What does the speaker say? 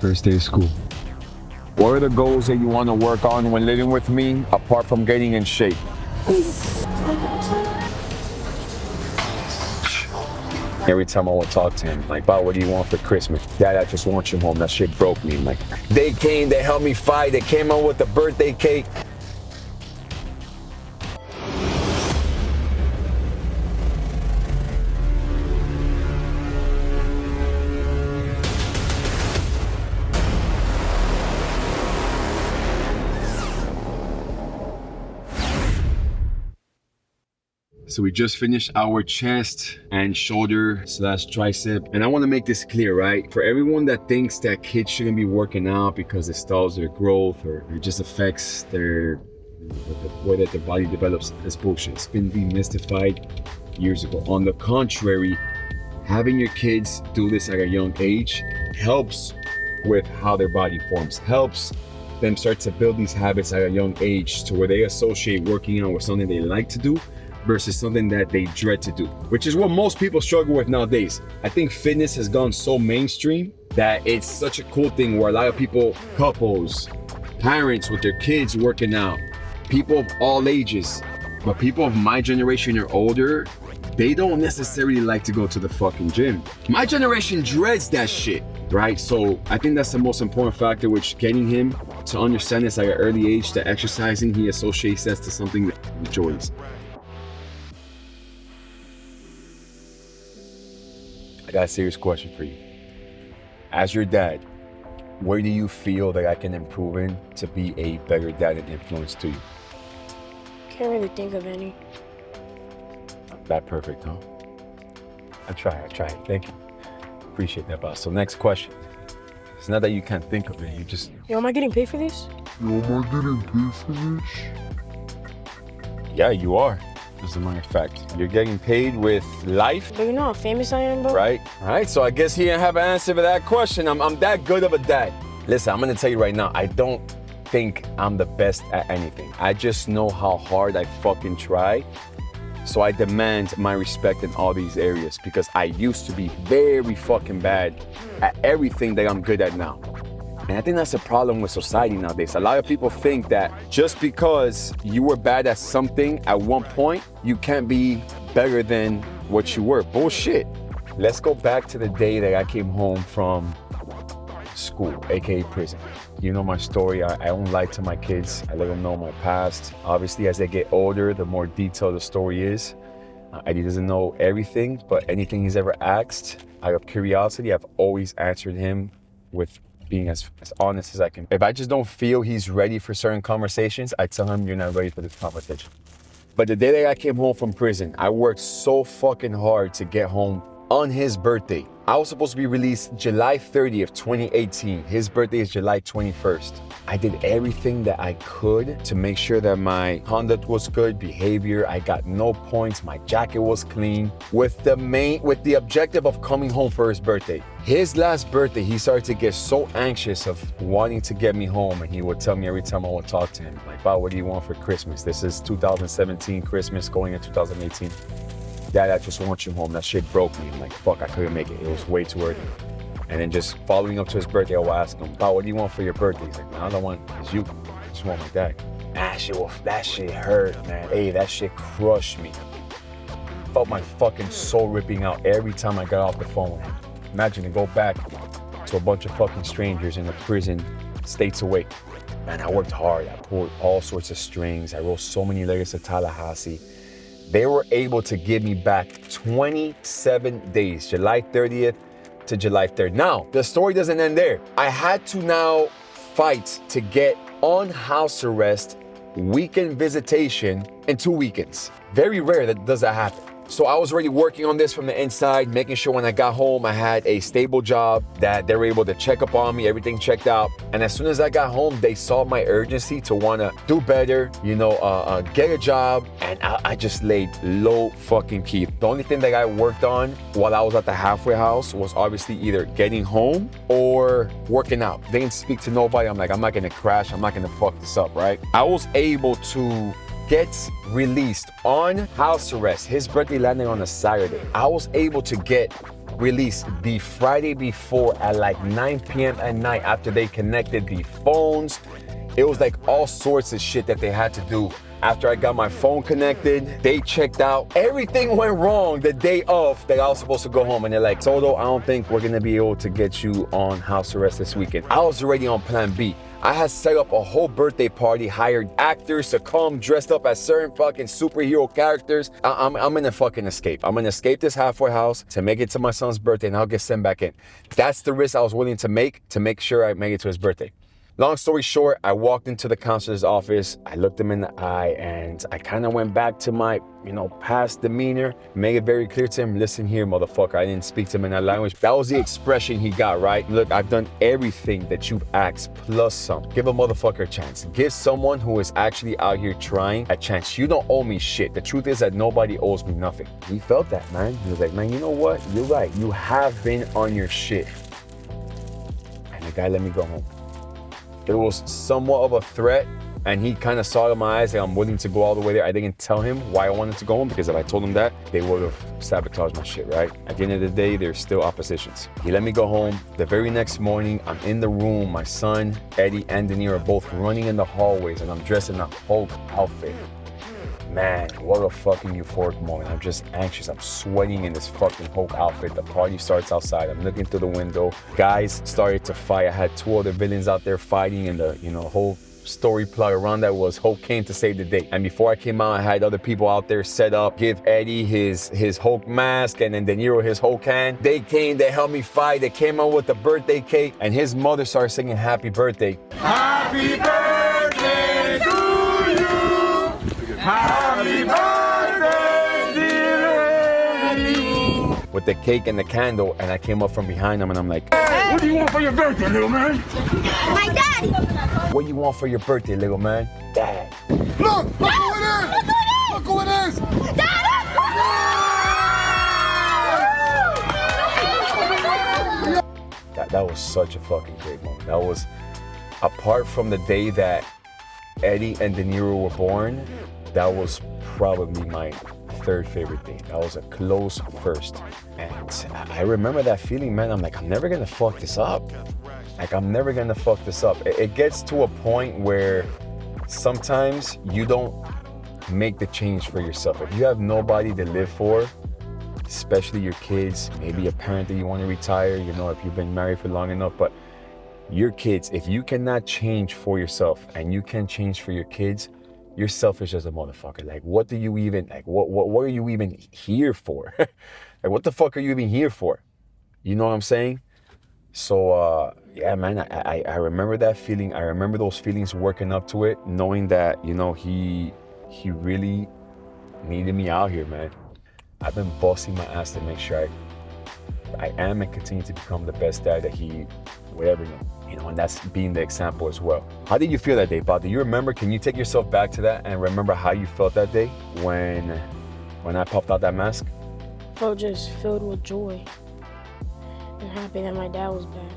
First day of school. What are the goals that you want to work on when living with me, apart from getting in shape? Every time I would talk to him, like, "Bob, what do you want for Christmas?" "Dad, I just want you home. That shit broke me." I'm like, they came, they helped me fight, they came out with the birthday cake. So we just finished our chest and shoulder / tricep. And I want to make this clear, right? For everyone that thinks that kids shouldn't be working out because it stalls their growth or it just affects the way that their body develops, this bullshit. It's been demystified years ago. On the contrary, having your kids do this at a young age helps with how their body forms, helps them start to build these habits at a young age to where they associate working out with something they like to do versus something that they dread to do, which is what most people struggle with nowadays. I think fitness has gone so mainstream that it's such a cool thing where a lot of people, couples, parents with their kids working out, people of all ages, but people of my generation or older, they don't necessarily like to go to the fucking gym. My generation dreads that shit, right? So I think that's the most important factor, which getting him to understand this at an early age, that exercising, he associates that to something that he enjoys. I got a serious question for you. As your dad, where do you feel that I can improve in to be a better dad and influence to you? Can't really think of any. That perfect, huh? I try. Thank you. Appreciate that, boss. So next question. It's not that you can't think of it, you just... Yo, am I getting paid for this? Yeah, you are. As a matter of fact, you're getting paid with life. But you know how famous I am, bro? Right? All right, so I guess he didn't have an answer for that question. I'm that good of a dad. Listen, I'm gonna tell you right now, I don't think I'm the best at anything. I just know how hard I fucking try. So I demand my respect in all these areas because I used to be very fucking bad at everything that I'm good at now. And I think that's a problem with society nowadays. A lot of people think that just because you were bad at something at one point, you can't be better than what you were. Bullshit. Let's go back to the day that I came home from school, AKA prison. You know my story. I don't lie to my kids. I let them know my past. Obviously, as they get older, the more detailed the story is. Eddie doesn't know everything, but anything he's ever asked, out of curiosity, I've always answered him with being as honest as I can. If I just don't feel he's ready for certain conversations, I tell him, "You're not ready for this conversation." But the day that I came home from prison, I worked so fucking hard to get home on his birthday. I was supposed to be released July 30th, 2018. His birthday is July 21st. I did everything that I could to make sure that my conduct was good, behavior, I got no points, my jacket was clean, with the objective of coming home for his birthday. His last birthday, he started to get so anxious of wanting to get me home, and he would tell me every time I would talk to him, like, "Bob, what do you want for Christmas?" This is 2017 Christmas, going into 2018. "Dad, I just want you home. That shit broke me." I'm like, fuck, I couldn't make it. It was way too early. And then just following up to his birthday, I would ask him, "Bob, what do you want for your birthday?" He's like, "Man, I don't want it's you. I just want my dad." That shit hurt, man. Hey, that shit crushed me. Felt my fucking soul ripping out every time I got off the phone with him. Imagine to go back to a bunch of fucking strangers in a prison states away. Man, I worked hard. I pulled all sorts of strings. I wrote so many letters to Tallahassee. They were able to give me back 27 days, July 30th to July 3rd. Now, the story doesn't end there. I had to now fight to get on house arrest, weekend visitation in 2 weekends. Very rare that does that happen. So I was already working on this from the inside, making sure when I got home, I had a stable job, that they were able to check up on me, everything checked out. And as soon as I got home, they saw my urgency to want to do better, get a job. And I just laid low fucking key. The only thing that I worked on while I was at the halfway house was obviously either getting home or working out. Didn't speak to nobody. I'm like, I'm not going to crash. I'm not going to fuck this up, right? I was able to gets released on house arrest. His birthday landing on a Saturday. I was able to get released the Friday before at like 9 p.m. at night after they connected the phones. It was like all sorts of shit that they had to do. After I got my phone connected, they checked out. Everything went wrong the day of that I was supposed to go home. And they're like, Toto, I don't think we're gonna be able to get you on house arrest this weekend. I was already on plan B. I had set up a whole birthday party, hired actors to come dressed up as certain fucking superhero characters. I'm gonna fucking escape. I'm gonna escape this halfway house to make it to my son's birthday and I'll get sent back in. That's the risk I was willing to make sure I make it to his birthday. Long story short, I walked into the counselor's office, I looked him in the eye, and I kind of went back to my, past demeanor, made it very clear to him, listen here, motherfucker, I didn't speak to him in that language. That was the expression he got, right? Look, I've done everything that you've asked, plus some. Give a motherfucker a chance. Give someone who is actually out here trying a chance. You don't owe me shit. The truth is that nobody owes me nothing. He felt that, man. He was like, man, you know what? You're right. You have been on your shit. And the guy let me go home. It was somewhat of a threat, and he kind of saw it in my eyes that I'm willing to go all the way there. I didn't tell him why I wanted to go home, because if I told him that, they would have sabotaged my shit, right? At the end of the day, there's still oppositions. He let me go home. The very next morning, I'm in the room. My son, Eddie, and De Niro are both running in the hallways, and I'm dressed in a Hulk outfit. Man, what a fucking euphoric moment. I'm just anxious. I'm sweating in this fucking Hulk outfit. The party starts outside. I'm looking through the window. Guys started to fight. I had two other villains out there fighting, and the whole story plot around that was Hulk came to save the day. And before I came out, I had other people out there set up, give Eddie his Hulk mask and then De Niro his Hulk hand. They came, they helped me fight. They came out with the birthday cake, and his mother started singing happy birthday. Happy birthday to you. Happy birthday, dear Eddie. With the cake and the candle, and I came up from behind him and I'm like, hey, what do you want for your birthday, little man? My daddy. What do you want for your birthday, little man? Dad. Look who it is! Look who it is! Dad! That was such a fucking great moment. That was, apart from the day that Eddie and De Niro were born, that was probably my third favorite day. That was a close first. And I remember that feeling, man. I'm like, I'm never gonna fuck this up. Like, I'm never gonna fuck this up. It gets to a point where sometimes you don't make the change for yourself. If you have nobody to live for, especially your kids, maybe a parent that you want to retire, if you've been married for long enough, but your kids, if you cannot change for yourself and you can change for your kids, you're selfish as a motherfucker. Like, what do you even, like, what are you even here for? Like, what the fuck are you even here for? You know what I'm saying? So, yeah, man, I remember that feeling. I remember those feelings working up to it, knowing that, he really needed me out here, man. I've been busting my ass to make sure I am and continue to become the best dad that he would ever know. And that's being the example as well. How did you feel that day, Bob? Do you remember? Can you take yourself back to that and remember how you felt that day when I popped out that mask? I felt just filled with joy and happy that my dad was back.